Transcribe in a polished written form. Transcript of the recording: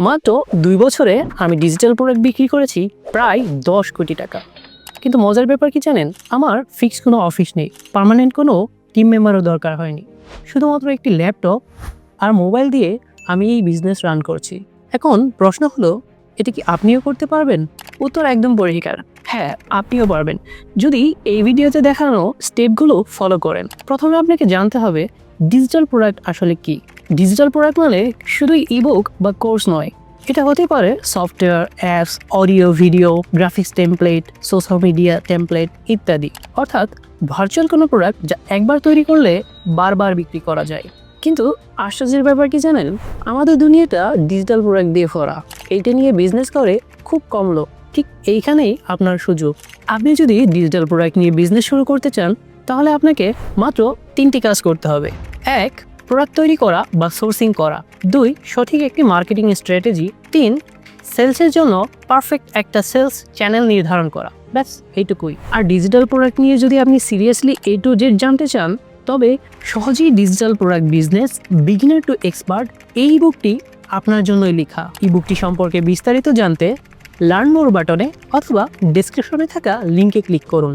মাত্র 2 বছরে আমি ডিজিটাল প্রোডাক্ট বিক্রি করেছি প্রায় 10 কোটি টাকা। কিন্তু মজার ব্যাপার কি জানেন, আমার ফিক্স কোনো অফিস নেই, পার্মানেন্ট কোনো টিম মেম্বারও দরকার হয়নি। শুধুমাত্র একটি ল্যাপটপ আর মোবাইল দিয়ে আমি এই বিজনেস রান করছি। এখন প্রশ্ন হলো, এটা কি আপনিও করতে পারবেন? উত্তর একদম পরিষ্কার, হ্যাঁ আপনিও পারবেন, যদি এই ভিডিওতে দেখানো স্টেপগুলো ফলো করেন। প্রথমে আপনাকে জানতে হবে ডিজিটাল প্রোডাক্ট আসলে কি। ডিজিটাল প্রোডাক্ট মানে শুধুই ইবুক বা কোর্স নয়, এটা হতে পারে software, apps, audio, video, graphics template, social media template ইত্যাদি। অর্থাৎ ভার্চুয়াল কোনো প্রোডাক্ট যা একবার তৈরি করলে বারবার বিক্রি করা যায়। কিন্তু আশ্চর্যের ব্যাপার কি জানেন, আমাদের দুনিয়াটা ডিজিটাল প্রোডাক্ট দিয়ে ভরা। এইটা নিয়ে বিজনেস করে খুব কম লোক। ঠিক এইখানেই আপনার সুযোগ। আপনি যদি ডিজিটাল প্রোডাক্ট নিয়ে বিজনেস শুরু করতে চান, তাহলে আপনাকে মাত্র 3টি কাজ করতে হবে। 1. প্রোডাক্ট তৈরি করা বা সোর্সিং করা। 2. সঠিক একটি মার্কেটিং স্ট্র্যাটেজি। 3. সেলসের জন্য পারফেক্ট একটা সেলস চ্যানেল নির্ধারণ করা। ব্যাস এইটুকুই। আর ডিজিটাল প্রোডাক্ট নিয়ে যদি আপনি সিরিয়াসলি A to Z জানতে চান, তবে সহজেই digital product business beginner two expert এই বুকটি আপনার জন্যই লেখা। এই বুকটি সম্পর্কে বিস্তারিত জানতে লার্ন মোর বাটনে অথবা ডেসক্রিপশনে থাকা লিঙ্কে ক্লিক করুন।